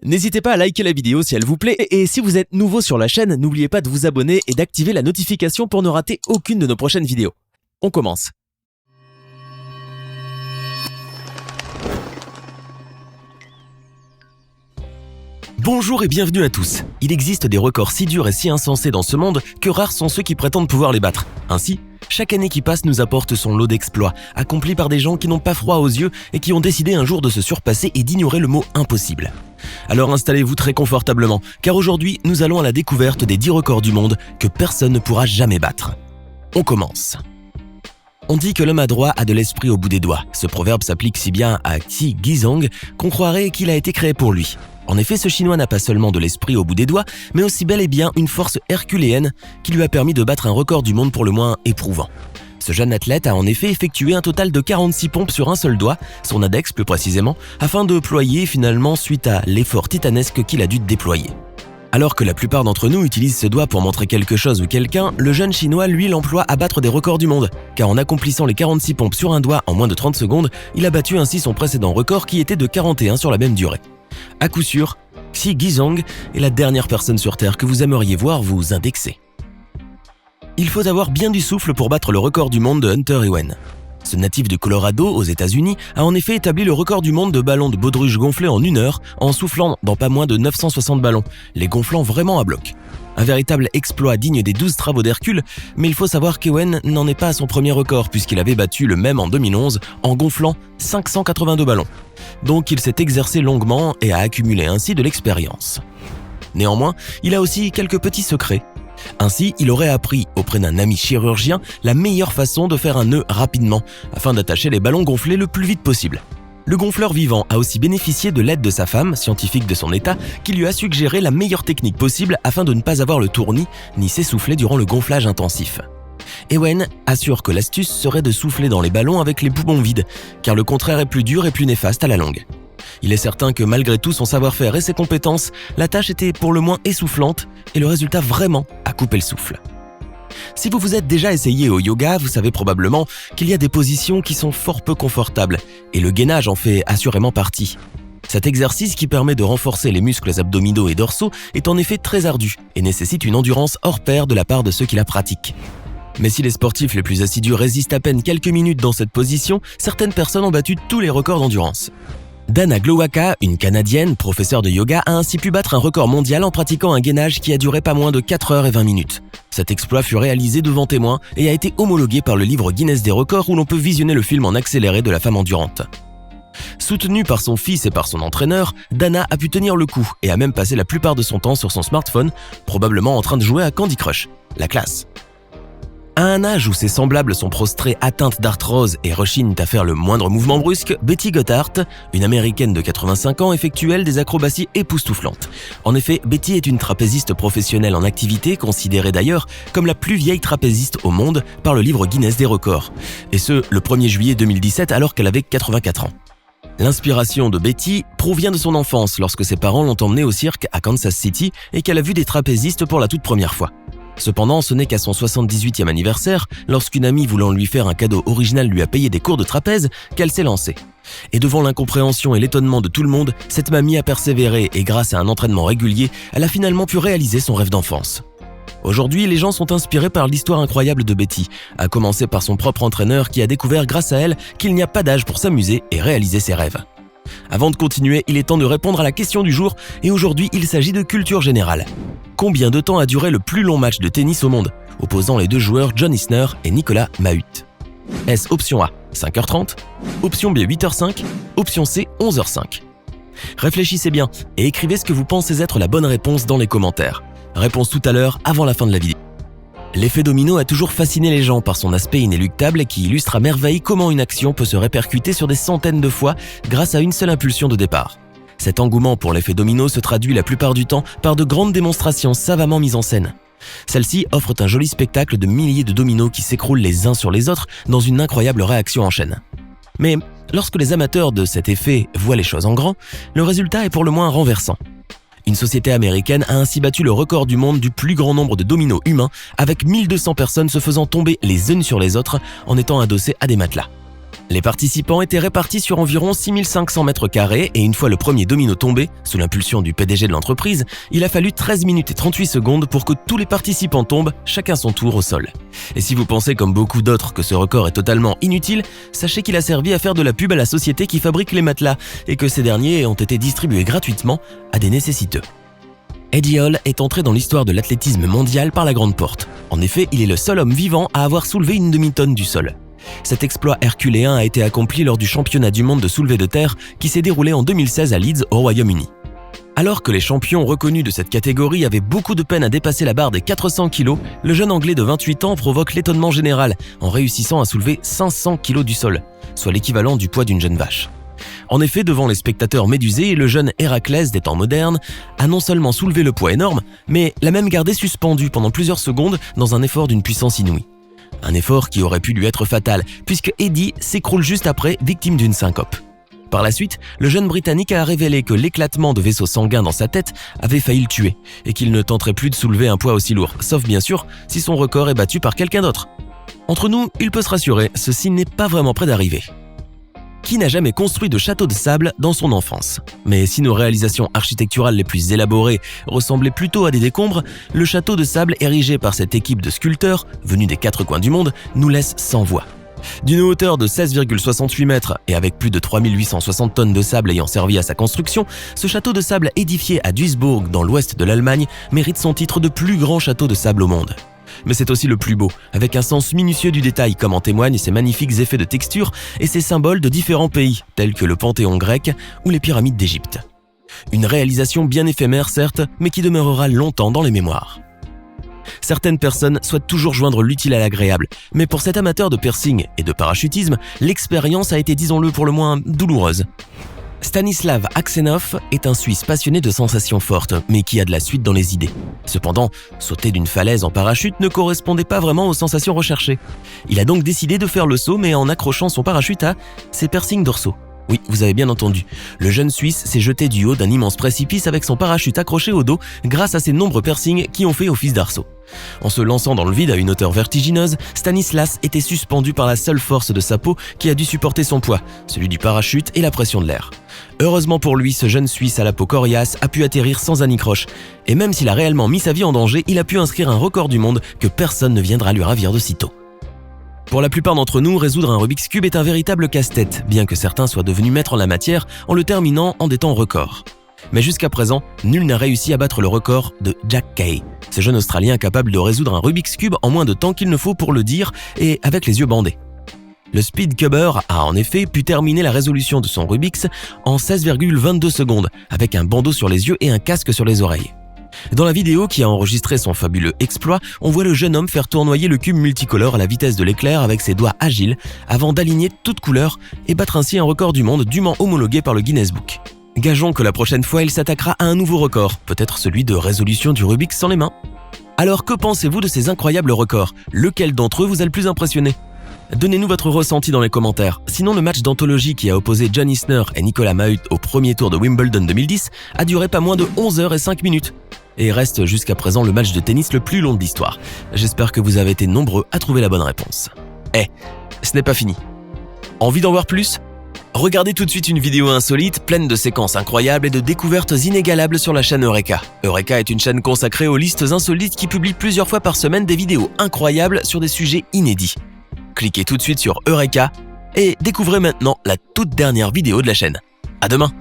N'hésitez pas à liker la vidéo si elle vous plaît et si vous êtes nouveau sur la chaîne, n'oubliez pas de vous abonner et d'activer la notification pour ne rater aucune de nos prochaines vidéos. On commence. Bonjour et bienvenue à tous. Il existe des records si durs et si insensés dans ce monde que rares sont ceux qui prétendent pouvoir les battre. Ainsi, chaque année qui passe nous apporte son lot d'exploits, accomplis par des gens qui n'ont pas froid aux yeux et qui ont décidé un jour de se surpasser et d'ignorer le mot impossible. Alors installez-vous très confortablement, car aujourd'hui nous allons à la découverte des 10 records du monde que personne ne pourra jamais battre. On commence. On dit que l'homme adroit a de l'esprit au bout des doigts. Ce proverbe s'applique si bien à Xi Guizhong qu'on croirait qu'il a été créé pour lui. En effet, ce Chinois n'a pas seulement de l'esprit au bout des doigts, mais aussi bel et bien une force herculéenne qui lui a permis de battre un record du monde pour le moins éprouvant. Ce jeune athlète a en effet effectué un total de 46 pompes sur un seul doigt, son index plus précisément, afin de ployer finalement suite à l'effort titanesque qu'il a dû déployer. Alors que la plupart d'entre nous utilisent ce doigt pour montrer quelque chose ou quelqu'un, le jeune Chinois lui l'emploie à battre des records du monde, car en accomplissant les 46 pompes sur un doigt en moins de 30 secondes, il a battu ainsi son précédent record qui était de 41 sur la même durée. À coup sûr, Xi Guizhong est la dernière personne sur Terre que vous aimeriez voir vous indexer. Il faut avoir bien du souffle pour battre le record du monde de Hunter Ewen. Ce natif du Colorado, aux États-Unis, a en effet établi le record du monde de ballons de baudruche gonflés en 1 heure en soufflant dans pas moins de 960 ballons, les gonflant vraiment à bloc. Un véritable exploit digne des 12 travaux d'Hercule, mais il faut savoir qu'Ewen n'en est pas à son premier record puisqu'il avait battu le même en 2011 en gonflant 582 ballons. Donc il s'est exercé longuement et a accumulé ainsi de l'expérience. Néanmoins, il a aussi quelques petits secrets. Ainsi, il aurait appris auprès d'un ami chirurgien la meilleure façon de faire un nœud rapidement afin d'attacher les ballons gonflés le plus vite possible. Le gonfleur vivant a aussi bénéficié de l'aide de sa femme, scientifique de son état, qui lui a suggéré la meilleure technique possible afin de ne pas avoir le tournis ni s'essouffler durant le gonflage intensif. Ewen assure que l'astuce serait de souffler dans les ballons avec les poumons vides, car le contraire est plus dur et plus néfaste à la longue. Il est certain que malgré tout son savoir-faire et ses compétences, la tâche était pour le moins essoufflante et le résultat vraiment a coupé le souffle. Si vous vous êtes déjà essayé au yoga, vous savez probablement qu'il y a des positions qui sont fort peu confortables et le gainage en fait assurément partie. Cet exercice qui permet de renforcer les muscles abdominaux et dorsaux est en effet très ardu et nécessite une endurance hors pair de la part de ceux qui la pratiquent. Mais si les sportifs les plus assidus résistent à peine quelques minutes dans cette position, certaines personnes ont battu tous les records d'endurance. Dana Glowacka, une Canadienne, professeure de yoga, a ainsi pu battre un record mondial en pratiquant un gainage qui a duré pas moins de 4 heures et 20 minutes. Cet exploit fut réalisé devant témoins et a été homologué par le livre Guinness des records où l'on peut visionner le film en accéléré de la femme endurante. Soutenue par son fils et par son entraîneur, Dana a pu tenir le coup et a même passé la plupart de son temps sur son smartphone, probablement en train de jouer à Candy Crush. La classe. À un âge où ses semblables sont prostrés atteintes d'arthrose et rechignent à faire le moindre mouvement brusque, Betty Gotthard, une américaine de 85 ans, effectue elle des acrobaties époustouflantes. En effet, Betty est une trapéziste professionnelle en activité, considérée d'ailleurs comme la plus vieille trapéziste au monde par le livre Guinness des records. Et ce, le 1er juillet 2017 alors qu'elle avait 84 ans. L'inspiration de Betty provient de son enfance lorsque ses parents l'ont emmenée au cirque à Kansas City et qu'elle a vu des trapézistes pour la toute première fois. Cependant, ce n'est qu'à son 78e anniversaire, lorsqu'une amie voulant lui faire un cadeau original lui a payé des cours de trapèze, qu'elle s'est lancée. Et devant l'incompréhension et l'étonnement de tout le monde, cette mamie a persévéré et grâce à un entraînement régulier, elle a finalement pu réaliser son rêve d'enfance. Aujourd'hui, les gens sont inspirés par l'histoire incroyable de Betty, à commencer par son propre entraîneur qui a découvert grâce à elle qu'il n'y a pas d'âge pour s'amuser et réaliser ses rêves. Avant de continuer, il est temps de répondre à la question du jour et aujourd'hui, il s'agit de culture générale. Combien de temps a duré le plus long match de tennis au monde, opposant les deux joueurs John Isner et Nicolas Mahut? Est-ce option A, 5h30, option B, 8h05, option C, 11h05? Réfléchissez bien et écrivez ce que vous pensez être la bonne réponse dans les commentaires. Réponse tout à l'heure, avant la fin de la vidéo. L'effet domino a toujours fasciné les gens par son aspect inéluctable qui illustre à merveille comment une action peut se répercuter sur des centaines de fois grâce à une seule impulsion de départ. Cet engouement pour l'effet domino se traduit la plupart du temps par de grandes démonstrations savamment mises en scène. Celles-ci offrent un joli spectacle de milliers de dominos qui s'écroulent les uns sur les autres dans une incroyable réaction en chaîne. Mais lorsque les amateurs de cet effet voient les choses en grand, le résultat est pour le moins renversant. Une société américaine a ainsi battu le record du monde du plus grand nombre de dominos humains, avec 1200 personnes se faisant tomber les unes sur les autres en étant adossées à des matelas. Les participants étaient répartis sur environ 6500 mètres carrés et une fois le premier domino tombé, sous l'impulsion du PDG de l'entreprise, il a fallu 13 minutes et 38 secondes pour que tous les participants tombent, chacun son tour au sol. Et si vous pensez comme beaucoup d'autres que ce record est totalement inutile, sachez qu'il a servi à faire de la pub à la société qui fabrique les matelas et que ces derniers ont été distribués gratuitement à des nécessiteux. Eddie Hall est entré dans l'histoire de l'athlétisme mondial par la grande porte. En effet, il est le seul homme vivant à avoir soulevé une demi-tonne du sol. Cet exploit herculéen a été accompli lors du championnat du monde de soulevé de terre qui s'est déroulé en 2016 à Leeds au Royaume-Uni. Alors que les champions reconnus de cette catégorie avaient beaucoup de peine à dépasser la barre des 400 kg, le jeune Anglais de 28 ans provoque l'étonnement général en réussissant à soulever 500 kg du sol, soit l'équivalent du poids d'une jeune vache. En effet, devant les spectateurs médusés, le jeune Héraclès des temps modernes a non seulement soulevé le poids énorme, mais l'a même gardé suspendu pendant plusieurs secondes dans un effort d'une puissance inouïe. Un effort qui aurait pu lui être fatal, puisque Eddie s'écroule juste après, victime d'une syncope. Par la suite, le jeune Britannique a révélé que l'éclatement de vaisseaux sanguins dans sa tête avait failli le tuer, et qu'il ne tenterait plus de soulever un poids aussi lourd, sauf bien sûr si son record est battu par quelqu'un d'autre. Entre nous, il peut se rassurer, ceci n'est pas vraiment près d'arriver. Qui n'a jamais construit de château de sable dans son enfance? Mais si nos réalisations architecturales les plus élaborées ressemblaient plutôt à des décombres, le château de sable érigé par cette équipe de sculpteurs, venus des quatre coins du monde, nous laisse sans voix. D'une hauteur de 16,68 mètres et avec plus de 3860 tonnes de sable ayant servi à sa construction, ce château de sable édifié à Duisbourg dans l'ouest de l'Allemagne mérite son titre de plus grand château de sable au monde. Mais c'est aussi le plus beau, avec un sens minutieux du détail comme en témoignent ses magnifiques effets de texture et ses symboles de différents pays, tels que le Panthéon grec ou les pyramides d'Égypte. Une réalisation bien éphémère certes, mais qui demeurera longtemps dans les mémoires. Certaines personnes souhaitent toujours joindre l'utile à l'agréable, mais pour cet amateur de piercing et de parachutisme, l'expérience a été, disons-le pour le moins, douloureuse. Stanislav Aksenov est un Suisse passionné de sensations fortes, mais qui a de la suite dans les idées. Cependant, sauter d'une falaise en parachute ne correspondait pas vraiment aux sensations recherchées. Il a donc décidé de faire le saut, mais en accrochant son parachute à ses piercings dorsaux. Oui, vous avez bien entendu. Le jeune Suisse s'est jeté du haut d'un immense précipice avec son parachute accroché au dos grâce à ses nombreux piercings qui ont fait office d'arceau. En se lançant dans le vide à une hauteur vertigineuse, Stanislas était suspendu par la seule force de sa peau qui a dû supporter son poids, celui du parachute et la pression de l'air. Heureusement pour lui, ce jeune Suisse à la peau coriace a pu atterrir sans anicroche. Et même s'il a réellement mis sa vie en danger, il a pu inscrire un record du monde que personne ne viendra lui ravir de sitôt. Pour la plupart d'entre nous, résoudre un Rubik's Cube est un véritable casse-tête, bien que certains soient devenus maîtres en la matière en le terminant en des temps records. Mais jusqu'à présent, nul n'a réussi à battre le record de Jack Kay, ce jeune Australien capable de résoudre un Rubik's Cube en moins de temps qu'il ne faut pour le dire et avec les yeux bandés. Le Speedcuber a en effet pu terminer la résolution de son Rubik's en 16,22 secondes, avec un bandeau sur les yeux et un casque sur les oreilles. Dans la vidéo qui a enregistré son fabuleux exploit, on voit le jeune homme faire tournoyer le cube multicolore à la vitesse de l'éclair avec ses doigts agiles avant d'aligner toutes couleurs et battre ainsi un record du monde dûment homologué par le Guinness Book. Gageons que la prochaine fois, il s'attaquera à un nouveau record, peut-être celui de résolution du Rubik's sans les mains. Alors que pensez-vous de ces incroyables records? Lequel d'entre eux vous a le plus impressionné? Donnez-nous votre ressenti dans les commentaires. Sinon, le match d'anthologie qui a opposé John Isner et Nicolas Mahut au premier tour de Wimbledon 2010 a duré pas moins de 11 heures et 5 minutes. Et reste jusqu'à présent le match de tennis le plus long de l'histoire. J'espère que vous avez été nombreux à trouver la bonne réponse. Ce n'est pas fini. Envie d'en voir plus? Regardez tout de suite une vidéo insolite, pleine de séquences incroyables et de découvertes inégalables sur la chaîne Eureka. Eureka est une chaîne consacrée aux listes insolites qui publie plusieurs fois par semaine des vidéos incroyables sur des sujets inédits. Cliquez tout de suite sur Eureka et découvrez maintenant la toute dernière vidéo de la chaîne. À demain!